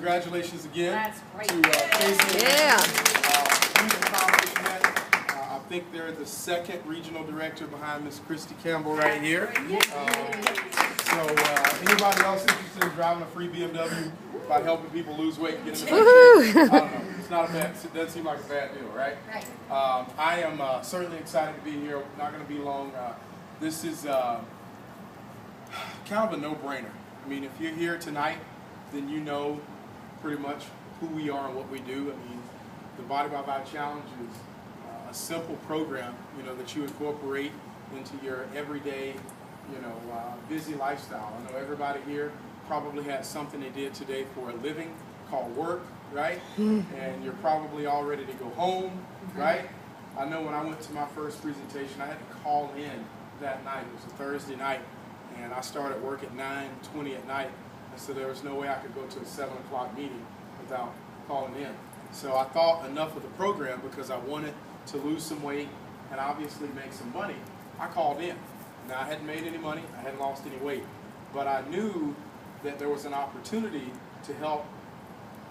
congratulations again. That's great. To Casey. Yeah. Huge accomplishment. I think they're the second regional director behind Miss Christy Campbell right here. So anybody else interested in driving a free BMW by helping people lose weight and get in the shape? I don't know. It's not a bad. It doesn't seem like a bad deal, right? Right. I am certainly excited to be here. Not going to be long. This is kind of a no-brainer. I mean, if you're here tonight, then you know pretty much who we are and what we do. I mean, the Body by Vibe Challenge is a simple program, you know, that you incorporate into your everyday, you know, busy lifestyle. I know everybody here probably had something they did today for a living called work, right? And you're probably all ready to go home, right? I know when I went to my first presentation, I had to call in that night. It was a Thursday night, and I started work at 9:20 at night, and so there was no way I could go to a 7 o'clock meeting without calling in. So I thought enough of the program because I wanted to lose some weight and obviously make some money. I called in. Now, I hadn't made any money, I hadn't lost any weight, but I knew that there was an opportunity to help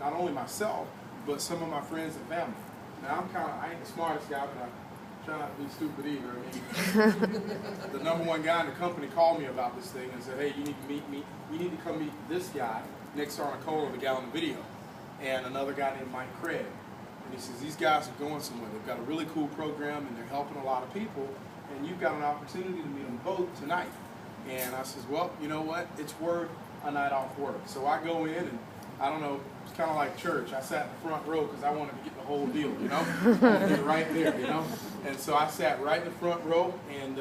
not only myself, but some of my friends and family. Now, I ain't the smartest guy, but I try not to be stupid either. I mean, the #1 guy in the company called me about this thing and said, hey, you need to meet me. You need to come meet this guy next to Nicole, the gal in the video, and another guy named Mike Craig. And he says, these guys are going somewhere. They've got a really cool program, and they're helping a lot of people, and you've got an opportunity to meet them both tonight. And I says, well, you know what? It's worth a night off work. So I go in, and I don't know, it's kind of like church. I sat in the front row because I wanted to get the whole deal, you know? Right there, you know? And so I sat right in the front row, and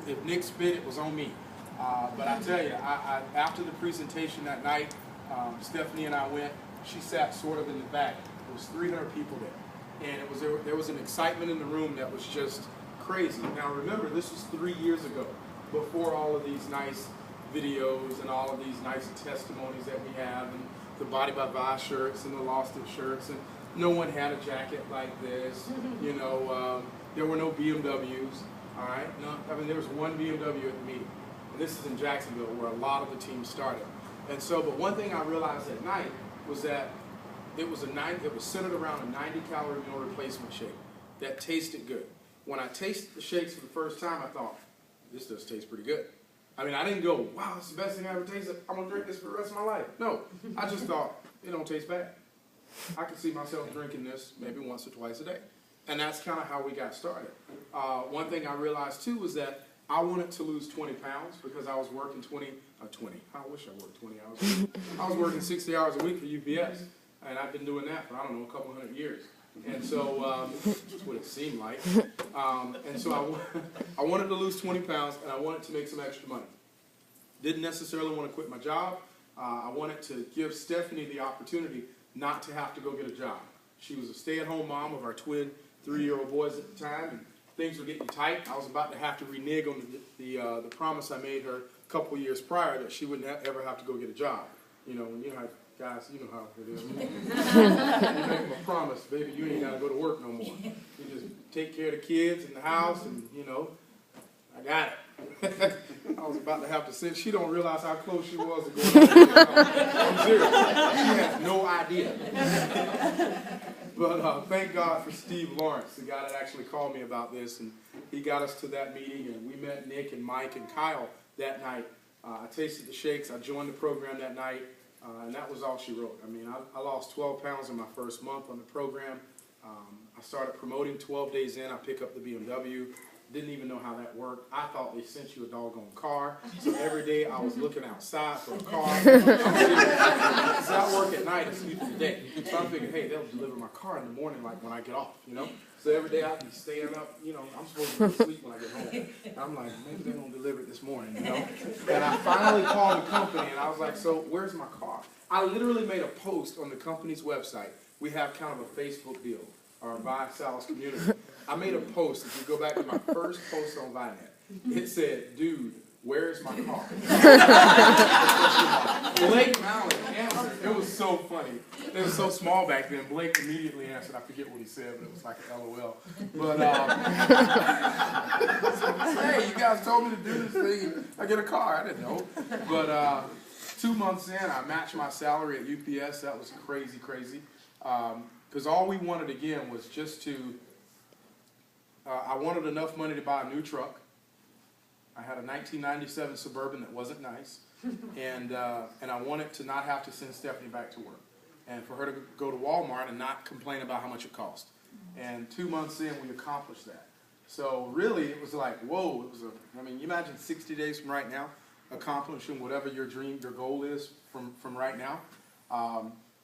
if Nick spit, it was on me. But I tell you, after the presentation that night, Stephanie and I went. She sat sort of in the back. There was 300 people there. And there was an excitement in the room that was just crazy. Now remember, this was 3 years ago, before all of these nice videos and all of these nice testimonies that we have, and the Body by Vibe shirts and the Lost It shirts, and no one had a jacket like this. You know, there were no BMWs. All right, no, I mean there was one BMW at the meeting, and this is in Jacksonville where a lot of the teams started. And so, but one thing I realized at night was that it was centered around a 90-calorie meal replacement shake that tasted good. When I tasted the shakes for the first time, I thought, this does taste pretty good. I mean, I didn't go, wow, it's the best thing I ever tasted. I'm going to drink this for the rest of my life. No, I just thought, it don't taste bad. I could see myself drinking this maybe once or twice a day. And that's kind of how we got started. One thing I realized, too, was that I wanted to lose 20 pounds because I was working 20. I wish I worked 20 hours a week. I was working 60 hours a week for UPS. And I've been doing that for, I don't know, a couple hundred years. And so that's what it seemed like. And so I wanted to lose 20 pounds, and I wanted to make some extra money. Didn't necessarily want to quit my job. I wanted to give Stephanie the opportunity not to have to go get a job. She was a stay-at-home mom of our twin 3-year-old boys at the time, and things were getting tight. I was about to have to renege on the promise I made her a couple years prior that she wouldn't ever have to go get a job. You know, how guys, you know how it is. You make them a promise, baby, you ain't got to go to work no more. You just take care of the kids in the house, and, you know, I got it. I was about to have to say, she don't realize how close she was to going I'm serious. She has no idea. But thank God for Steve Lawrence, the guy that actually called me about this, and he got us to that meeting, and we met Nick and Mike and Kyle that night. I tasted the shakes. I joined the program that night. And that was all she wrote. I mean, I lost 12 pounds in my first month on the program. I started promoting 12 days in. I pick up the BMW. Didn't even know how that worked. I thought they sent you a doggone car. So every day I was looking outside for a car. Because I work at night and sleep in the day. So I'm thinking, hey, they'll deliver my car in the morning like when I get off, you know? So every day I'd be staying up, you know, I'm supposed to be asleep when I get home. And I'm like, maybe they're going to deliver it this morning, you know? And I finally called the company, and I was like, so where's my car? I literally made a post on the company's website. We have kind of a Facebook deal, our Vibe Sales community. I made a post. If you go back to my first post on Vinet, it said, dude, where's my car? Blake Mallett answered. It was so funny. It was so small back then. Blake immediately answered. I forget what he said, but it was like an LOL. But, hey, you guys told me to do this thing. I get a car. I didn't know. But 2 months in, I matched my salary at UPS. That was crazy. Because all we wanted again was just to, I wanted enough money to buy a new truck. I had a 1997 Suburban that wasn't nice, and I wanted to not have to send Stephanie back to work, and for her to go to Walmart and not complain about how much it cost. And 2 months in, we accomplished that. So really, it was like, whoa, it was I mean, you imagine 60 days from right now, accomplishing whatever your dream, your goal is from right now.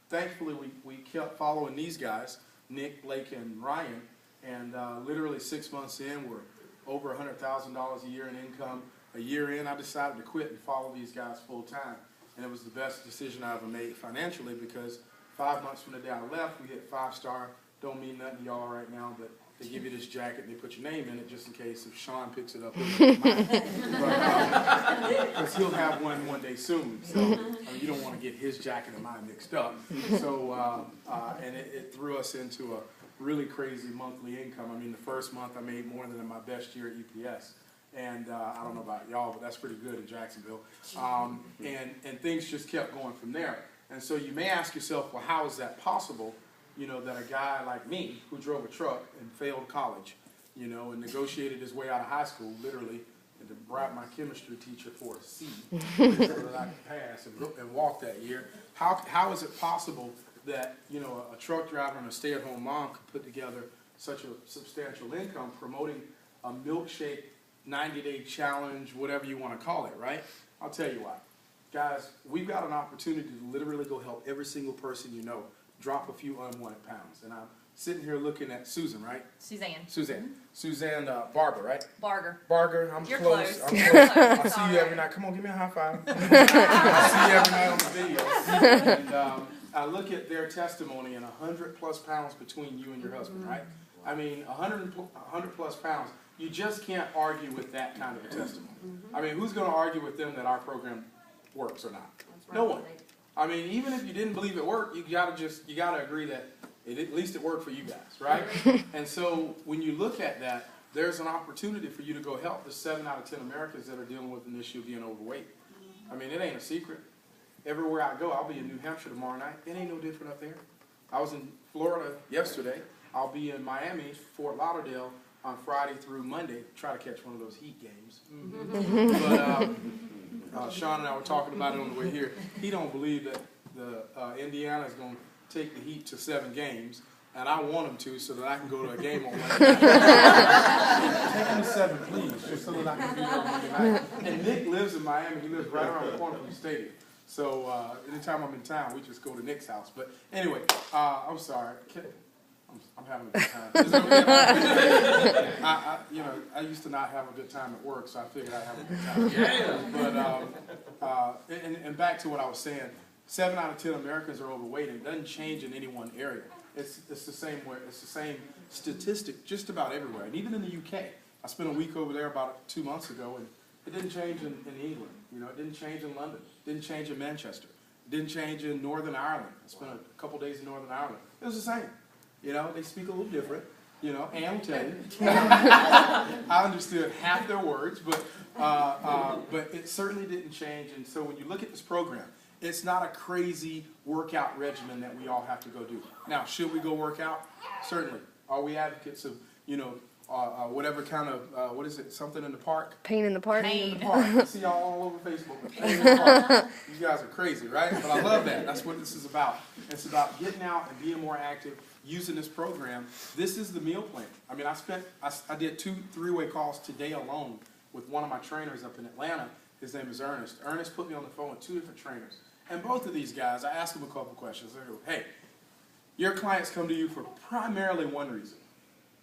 Thankfully, we kept following these guys, Nick, Blake, and Ryan, and literally 6 months in, we're over $100,000 a year in income. A year in, I decided to quit and follow these guys full time, and it was the best decision I ever made financially, because 5 months from the day I left, we hit 5-star. Don't mean nothing to y'all right now, but they give you this jacket and they put your name in it just in case if Sean picks it up. Because he'll have one day soon. So I mean, you don't want to get his jacket and mine mixed up. So and it threw us into a really crazy monthly income. I mean, the first month I made more than my best year at UPS. And I don't know about y'all, but that's pretty good in Jacksonville. And things just kept going from there. And so you may ask yourself, well, how is that possible? You know, that a guy like me, who drove a truck and failed college, you know, and negotiated his way out of high school, literally, and to bribe my chemistry teacher for a C, so that I could pass and walk that year. How is it possible that, you know, a truck driver and a stay-at-home mom could put together such a substantial income promoting a milkshake 90-day challenge, whatever you want to call it, right? I'll tell you why. Guys, we've got an opportunity to literally go help every single person you know drop a few unwanted pounds. And I'm sitting here looking at Susan, right? Suzanne Barber, right? Barger. I'm You're close. close. I'm close. I see you every night. Come on, give me a high five. I see you every night on the video. And I look at their testimony, and 100+ pounds between you and your husband, right? I mean, 100+ pounds. You just can't argue with that kind of a testimony. I mean, who's going to argue with them that our program works or not? No one. I mean, even if you didn't believe it worked, you gotta agree that at least it worked for you guys, right? And so when you look at that, there's an opportunity for you to go help the 7 out of 10 Americans that are dealing with an issue of being overweight. I mean, it ain't a secret. Everywhere I go, I'll be in New Hampshire tomorrow night. It ain't no different up there. I was in Florida yesterday. I'll be in Miami, Fort Lauderdale on Friday through Monday. Try to catch one of those heat games. But Sean and I were talking about it on the way here. He don't believe that the Indiana is going to take the Heat to 7 games, and I want him to, so that I can go to a game on Monday night. Take him to 7, please, just so that I can be there on Monday night. And Nick lives in Miami. He lives right around the corner from the stadium. So anytime I'm in town, we just go to Nick's house. But anyway, I'm sorry. I'm having a good time. Is it okay? I used to not have a good time at work, so I figured I'd have a good time. But and back to what I was saying, 7 out of 10 Americans are overweight, and it doesn't change in any one area. It's the same way. It's the same statistic just about everywhere, and even in the UK. I spent a week over there about 2 months ago, and it didn't change in England. You know, it didn't change in London. It didn't change in Manchester. It didn't change in Northern Ireland. I spent a couple days in Northern Ireland. It was the same. You know, they speak a little different, you know, and will tell you. I understood half their words, but it certainly didn't change. And so when you look at this program, it's not a crazy workout regimen that we all have to go do. Now, should we go work out? Certainly. Are we advocates of, you know, whatever kind of, what is it, something in the park? Pain in the park? Pain in the park. I see y'all all over Facebook. Pain in the park. You guys are crazy, right? But I love that. That's what this is about. It's about getting out and being more active, using this program. This is the meal plan. I mean, I did 2 3-way calls today alone with one of my trainers up in Atlanta. His name is Ernest. Ernest put me on the phone with 2 different trainers. And both of these guys, I asked them a couple questions. I go, hey, your clients come to you for primarily one reason.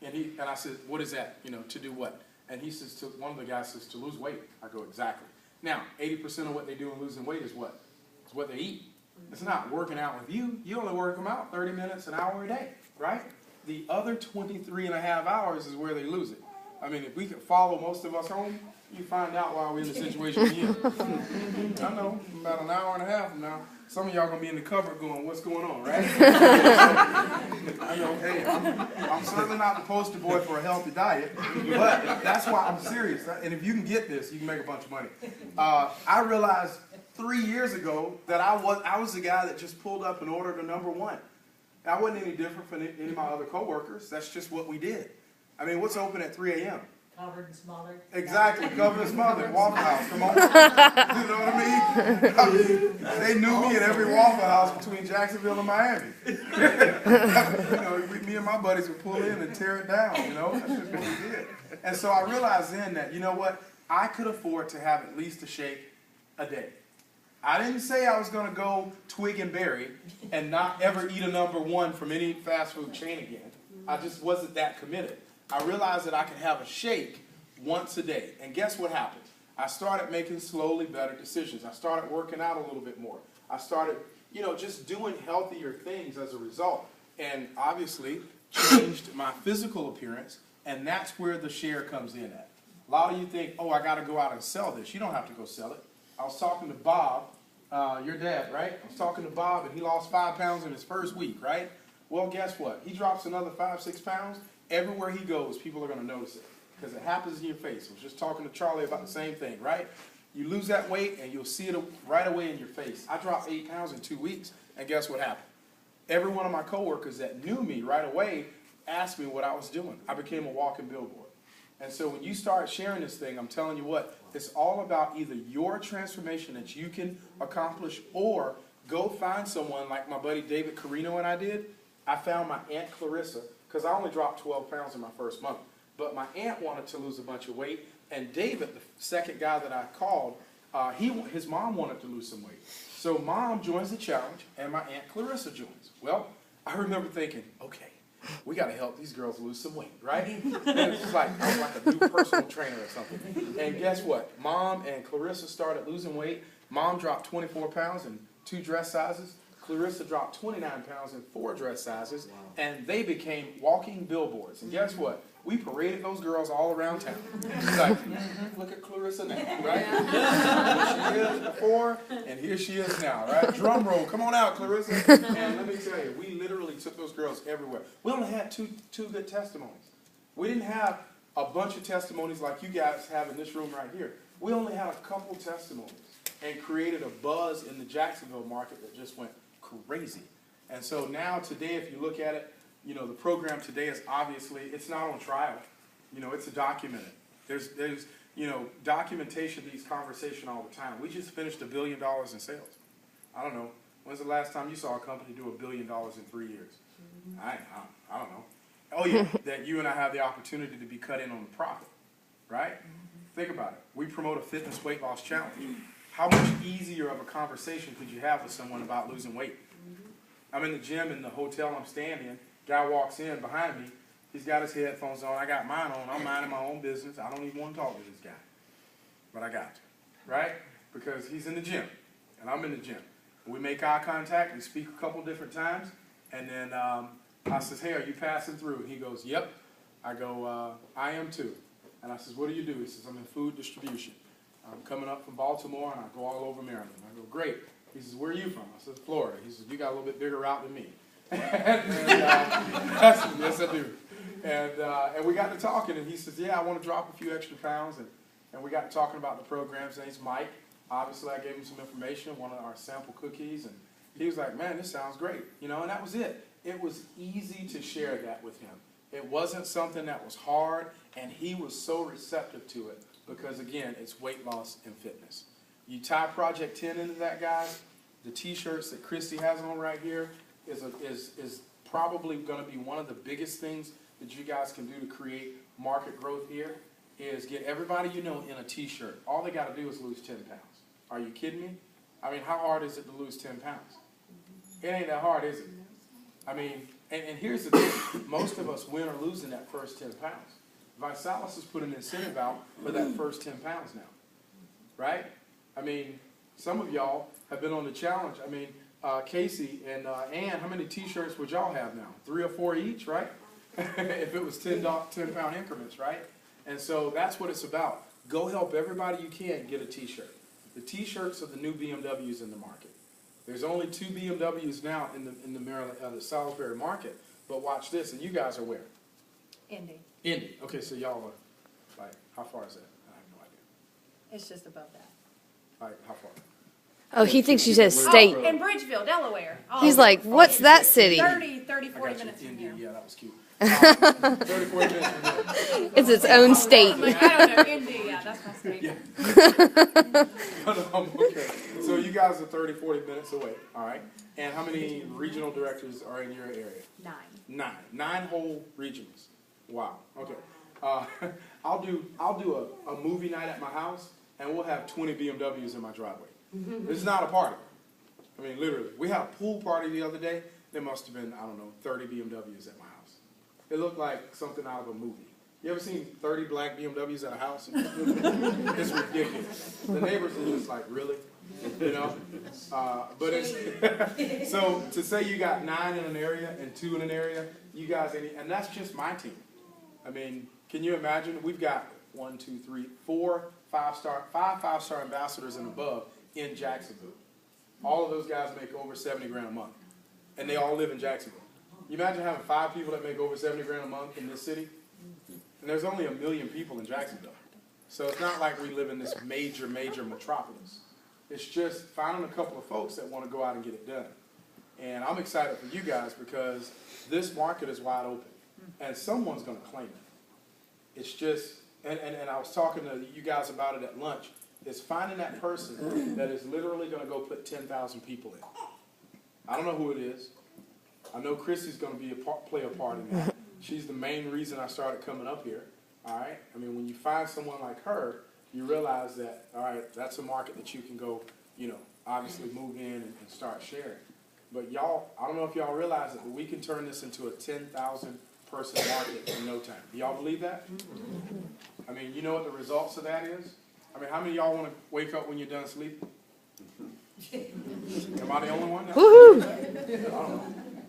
And I said, what is that? You know, to do what? And he says, one of the guys says, to lose weight. I go, exactly. Now, 80% of what they do in losing weight is what? It's what they eat. It's not working out with you. You only work them out 30 minutes, an hour a day, right? The other 23 and a half hours is where they lose it. I mean, if we could follow most of us home, you find out why we're in the situation we're in. I know, about an hour and a half from now, some of y'all going to be in the cupboard going, what's going on, right? I know, hey, I'm certainly not the poster boy for a healthy diet, but that's why I'm serious. And if you can get this, you can make a bunch of money. I realized 3 years ago that I was the guy that just pulled up and ordered a number one. I wasn't any different from any of my other coworkers. That's just what we did. I mean, what's open at 3 a.m.? Covered and smothered. Exactly, covered and smothered. Waffle House, come on. You know what I mean? They knew me at every Waffle House between Jacksonville and Miami. Me and my buddies would pull in and tear it down, you know? That's just what we did. And so I realized then that, you know what? I could afford to have at least a shake a day. I didn't say I was going to go twig and berry and not ever eat a number one from any fast food chain again. I just wasn't that committed. I realized that I could have a shake once a day. And guess what happened? I started making slowly better decisions. I started working out a little bit more. I started, just doing healthier things as a result. And obviously changed my physical appearance. And that's where the share comes in at. A lot of you think, oh, I got to go out and sell this. You don't have to go sell it. I was talking to Bob, your dad, right? I was talking to Bob, and he lost 5 pounds in his first week, right? Well, guess what? He drops another 5, 6 pounds. Everywhere he goes, people are going to notice it because it happens in your face. I was just talking to Charlie about the same thing, right? You lose that weight, and you'll see it right away in your face. I dropped 8 pounds in 2 weeks, and guess what happened? Every one of my coworkers that knew me right away asked me what I was doing. I became a walking billboard. And so when you start sharing this thing, I'm telling you what, it's all about either your transformation that you can accomplish or go find someone like my buddy David Carino and I did. I found my Aunt Clarissa because I only dropped 12 pounds in my first month. But my aunt wanted to lose a bunch of weight, and David, the second guy that I called, his mom wanted to lose some weight. So mom joins the challenge, and my Aunt Clarissa joins. Well, I remember thinking, okay, we got to help these girls lose some weight, right? And it's just like, I was like a new personal trainer or something. And guess what? Mom and Clarissa started losing weight. Mom dropped 24 pounds in 2 dress sizes. Clarissa dropped 29 pounds in 4 dress sizes. And they became walking billboards. And guess what? We paraded those girls all around town. It's like, look at Clarissa now, right? Here she is before, and here she is now, right? Drum roll, come on out, Clarissa. And let me tell you, we literally took those girls everywhere. We only had two good testimonies. We didn't have a bunch of testimonies like you guys have in this room right here. We only had a couple testimonies and created a buzz in the Jacksonville market that just went crazy. And so now today, if you look at it, the program today is obviously, it's not on trial. It's documented. There's documentation of these conversations all the time. We just finished $1 billion in sales. I don't know. When's the last time you saw a company do $1 billion in 3 years? I don't know. Oh yeah, that you and I have the opportunity to be cut in on the profit, right? Think about it. We promote a fitness weight loss challenge. How much easier of a conversation could you have with someone about losing weight? I'm in the gym in the hotel I'm staying in. Guy walks in behind me. He's got his headphones on. I got mine on. I'm minding my own business. I don't even want to talk to this guy. But I got to, right? Because he's in the gym, and I'm in the gym. We make eye contact. We speak a couple different times. And then I says, hey, are you passing through? And he goes, yep. I go, I am too. And I says, what do you do? He says, I'm in food distribution. I'm coming up from Baltimore, and I go all over Maryland. I go, great. He says, where are you from? I says, Florida. He says, you got a little bit bigger route than me. Yes, I do. And we got to talking, and he says, yeah, I want to drop a few extra pounds. And we got to talking about the program. His name's Mike. Obviously, I gave him some information, one of our sample cookies, and he was like, man, this sounds great. And that was it. It was easy to share that with him. It wasn't something that was hard, and he was so receptive to it because, again, it's weight loss and fitness. You tie Project 10 into that, guys. The T-shirts that Christy has on right here is probably going to be one of the biggest things that you guys can do to create market growth here is get everybody in a T-shirt. All they got to do is lose 10 pounds. Are you kidding me? I mean, how hard is it to lose 10 pounds? It ain't that hard, is it? I mean, and here's the thing. Most of us win or lose in that first 10 pounds. Visalis has put an incentive out for that first 10 pounds now. Right? I mean, some of y'all have been on the challenge. I mean, Casey and Ann, how many T-shirts would y'all have now? 3 or 4 each, right? If it was 10-pound increments, right? And so that's what it's about. Go help everybody you can get a T-shirt. The T-shirts are the new BMWs in the market. There's only 2 BMWs now in the Maryland, the Salisbury market. But watch this, and you guys are where? Indy. Indy. Okay, so y'all are, like, how far is that? I have no idea. It's just above that. Like, how far? Oh, he thinks you said state. Oh, in Bridgeville, Delaware. Oh, He's like, what's that city? 30, I 40 got minutes you. from India. here. Yeah, that was cute. 30, 40 minutes from here. It's its own state. Like, I don't know, India, that's my state. Okay. So you guys are 30, 40 minutes away. All right. And how many regional directors are in your area? 9. 9 whole regionals. Wow. Okay. I'll do a movie night at my house, and we'll have 20 BMWs in my driveway. It's not a party. I mean, literally. We had a pool party the other day. There must have been, I don't know, 30 BMWs at my house. It looked like something out of a movie. You ever seen 30 black BMWs at a house? It's ridiculous. The neighbors are just like, really? You know? But it's so to say you got 9 in an area and 2 in an area, you guys, and that's just my team. I mean, can you imagine? We've got 1, 2, 3, 4 5-star ambassadors and above in Jacksonville. All of those guys make over 70 grand a month, and they all live in Jacksonville. You imagine having 5 people that make over 70 grand a month in this city? And there's only 1 million people in Jacksonville. So it's not like we live in this major metropolis. It's just finding a couple of folks that want to go out and get it done. And I'm excited for you guys because this market is wide open. And someone's going to claim it. It's just, and I was talking to you guys about it at lunch, it's finding that person that is literally going to go put 10,000 people in. I don't know who it is. I know Chrissy's going to play a part in that. She's the main reason I started coming up here. All right? I mean, when you find someone like her, you realize that, all right, that's a market that you can go, you know, obviously move in and start sharing. But y'all, I don't know if y'all realize it, but we can turn this into a 10,000 person market in no time. Do y'all believe that? I mean, you know what the results of that is? I mean, how many of y'all want to wake up when you're done sleeping? Am I the only one? Woohoo! I don't know.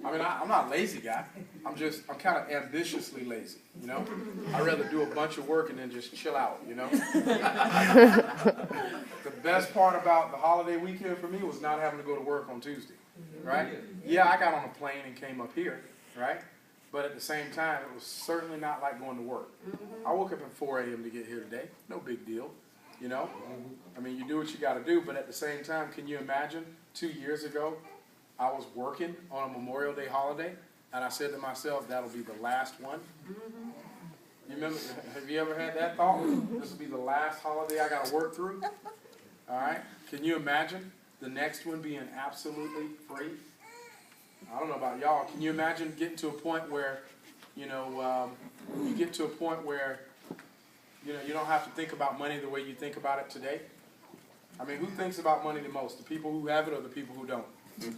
I mean, I'm not a lazy guy. I'm kind of ambitiously lazy, you know? I'd rather do a bunch of work and then just chill out, you know? The best part about the holiday weekend for me was not having to go to work on Tuesday, right? Yeah, I got on a plane and came up here, right? But at the same time, it was certainly not like going to work. I woke up at 4 a.m. to get here today. No big deal, you know? I mean, you do what you got to do, but at the same time, can you imagine 2 years ago, I was working on a Memorial Day holiday, and I said to myself, that'll be the last one. You remember, have you ever had that thought? This will be the last holiday I got to work through? All right? Can you imagine the next one being absolutely free? I don't know about y'all. Can you imagine getting to a point where, you know, you get to a point where, you know, you don't have to think about money the way you think about it today? I mean, who thinks about money the most? The people who have it or the people who don't? It's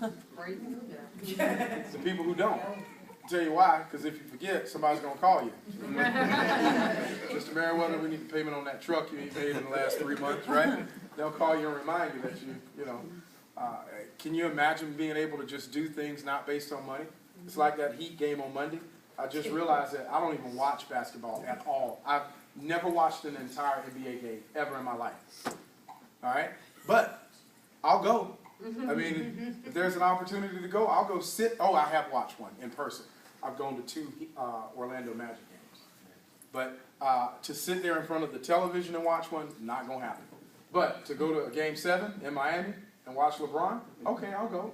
the people who don't. I'll tell you why, because if you forget, somebody's going to call you. Mr. Merriweather, we need the payment on that truck you ain't paid in the last 3 months, right? They'll call you and remind you that you know. Can you imagine being able to just do things not based on money? It's like that Heat game on Monday. I just realized that I don't even watch basketball at all. I've never watched an entire NBA game ever in my life. All right? But I'll go. I mean, if there's an opportunity to go, I'll go sit. Oh, I have watched one in person. I've gone to 2 Orlando Magic games. But to sit there in front of the television and watch one, not going to happen. But to go to a Game 7 in Miami and watch LeBron, okay, I'll go.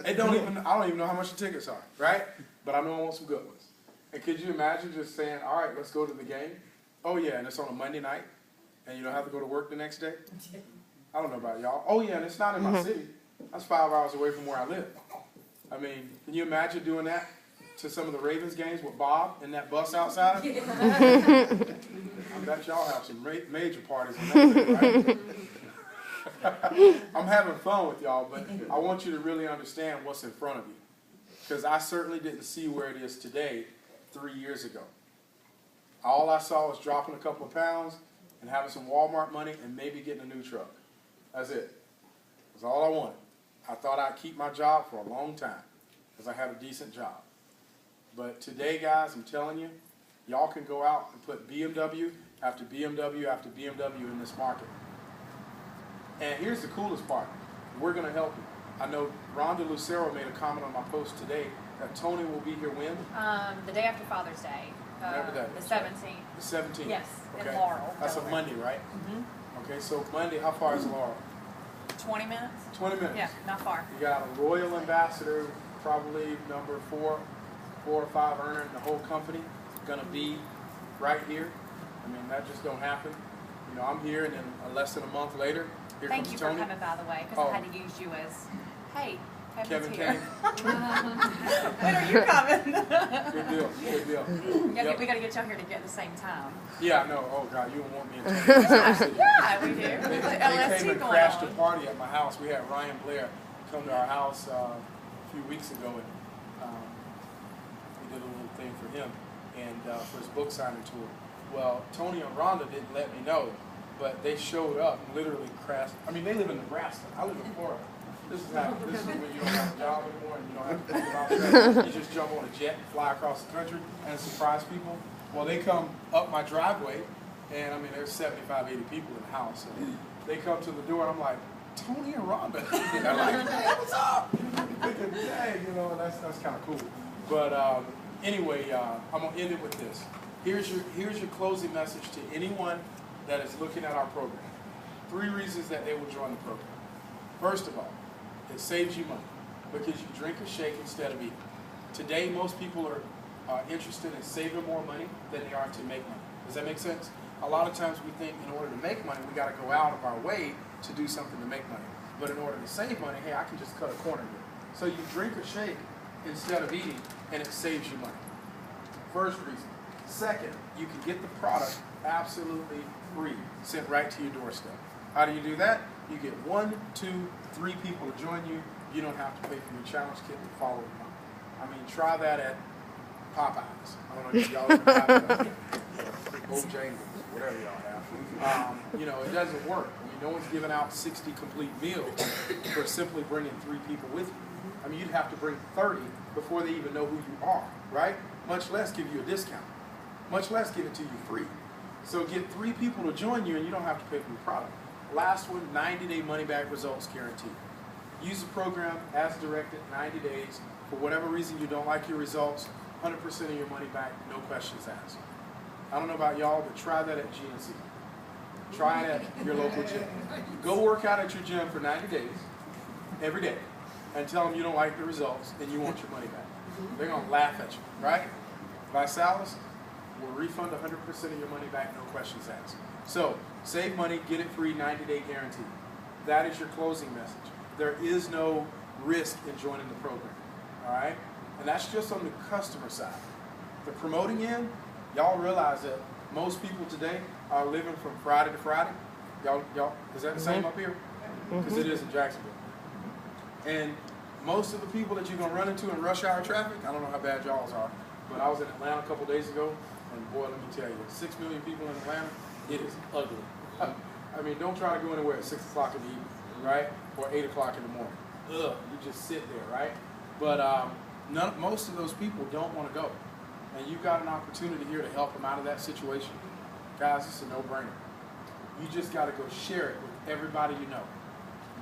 I don't even know how much the tickets are, right? But I know I want some good ones. And could you imagine just saying, all right, let's go to the game? Oh, yeah, and it's on a Monday night, and you don't have to go to work the next day? I don't know about y'all. Oh, yeah, and it's not in my city. That's 5 hours away from where I live. I mean, can you imagine doing that to some of the Ravens games with Bob and that bus outside? I bet y'all have some major parties in that thing, right? I'm having fun with y'all, but I want you to really understand what's in front of you. Because I certainly didn't see where it is today 3 years ago. All I saw was dropping a couple of pounds and having some Walmart money and maybe getting a new truck. That's it. That's all I wanted. I thought I'd keep my job for a long time because I had a decent job. But today, guys, I'm telling you, y'all can go out and put BMW after BMW after BMW in this market. And here's the coolest part. We're going to help you. I know Rhonda Lucero made a comment on my post today that Tony will be here when? The day after Father's Day. Whatever that is. The 17th. The 17th. Yes, okay. in Laurel. That's Delaware. a Monday, right? Mm-hmm. Okay, so Monday, how far is Laurel? 20 minutes? 20 minutes. Yeah, not far. You got a royal ambassador, probably number four or five earner in the whole company, gonna be right here. I mean, that just don't happen. You know, I'm here, and then less than a month later, here Thank comes you Tony. for coming, by the way, because I had to use you as, hey, Kevin's Kevin here. came. When are you coming? Good deal. Good deal. Yep. We got to get y'all here together at the same time. Yeah, no. Oh God, you don't want me in Tony. Yeah, we do. They LST came and going crashed a on. party at my house. We had Ryan Blair come to our house a few weeks ago, and we did a little thing for him and for his book signing tour. Well, Tony and Rhonda didn't let me know, but they showed up and literally crashed. I mean, they live in Nebraska. I live in Florida. This is when you don't have a job anymore and you don't have to think about that. You just jump on a jet and fly across the country and surprise people. Well, they come up my driveway, and I mean, there's 75, 80 people in the house. And they come to the door, and I'm like, Tony and Rhonda. And they're like, hey, what's up? Thinking, dang, you know, that's kind of cool. But anyway, I'm gonna end it with this. Here's your closing message to anyone that is looking at our program. 3 reasons that they will join the program. First of all, it saves you money because you drink a shake instead of eating. Today, most people are interested in saving more money than they are to make money. Does that make sense? A lot of times we think in order to make money, we got to go out of our way to do something to make money. But in order to save money, hey, I can just cut a corner here. So you drink a shake instead of eating, and it saves you money. First reason. Second, you can get the product absolutely free, sent right to your doorstep. How do you do that? You get 1, 2, 3 people to join you. You don't have to pay for your challenge kit and follow them up. I mean, try that at Popeyes. I don't know if y'all have that. Bojangles, whatever y'all have. You know, it doesn't work. I mean, no one's giving out 60 complete meals for simply bringing 3 people with you. I mean, you'd have to bring 30 before they even know who you are, right? Much less give you a discount. Much less give it to you free. So get 3 people to join you, and you don't have to pay for the product. Last one, 90-day money-back results guaranteed. Use the program as directed, 90 days. For whatever reason you don't like your results, 100% of your money back, no questions asked. I don't know about y'all, but try that at GNC. Try it at your local gym. Go work out at your gym for 90 days, every day, and tell them you don't like the results and you want your money back. They're going to laugh at you, right? ViSalus will refund 100% of your money back, no questions asked. So, save money, get it free, 90-day guarantee. That is your closing message. There is no risk in joining the program, all right? And that's just on the customer side. The promoting end, y'all realize that most people today are living from Friday to Friday. Y'all, is that the same up here? Because it is in Jacksonville. And most of the people that you're going to run into in rush hour traffic, I don't know how bad y'all's are, but I was in Atlanta a couple days ago, and boy, let me tell you, 6 million people in Atlanta, it is ugly. I mean, don't try to go anywhere at 6 o'clock in the evening, right? Or 8 o'clock in the morning. Ugh, you just sit there, right? But most of those people don't want to go. And you've got an opportunity here to help them out of that situation. Guys, it's a no-brainer. You just got to go share it with everybody you know.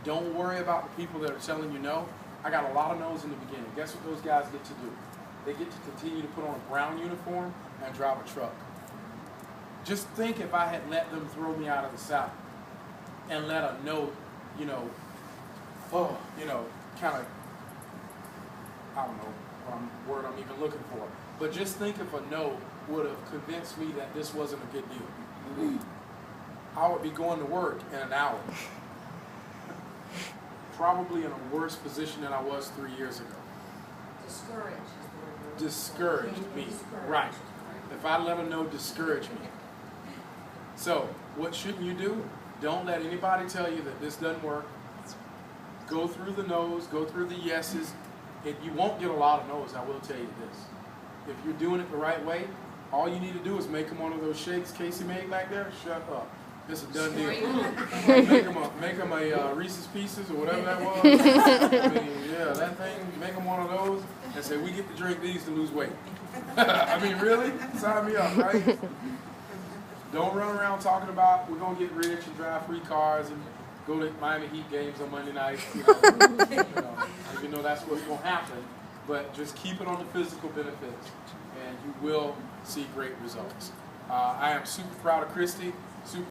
Don't worry about the people that are telling you no. I got a lot of no's in the beginning. Guess what those guys get to do? They get to continue to put on a brown uniform and drive a truck. Just think if I had let them throw me out of the South and let a no, kind of, I don't know what word I'm even looking for. But just think if a no would have convinced me that this wasn't a good deal. I would be going to work in an hour. Probably in a worse position than I was 3 years ago. Discouraged me. Right. If I let them know, discourage me. So, what shouldn't you do? Don't let anybody tell you that this doesn't work. Go through the no's, go through the yeses. You won't get a lot of no's, I will tell you this. If you're doing it the right way, all you need to do is make them one of those shakes Casey made back there. Shut up. It's a done deal. Make them a Reese's Pieces or whatever that was. I mean, yeah, that thing, make them one of those and say, we get to drink these to lose weight. I mean, really? Sign me up, right? Don't run around talking about we're going to get rich and drive free cars and go to Miami Heat games on Monday night. Even though that's what's going to happen. But just keep it on the physical benefits, and you will see great results. I am super proud of Christy. Super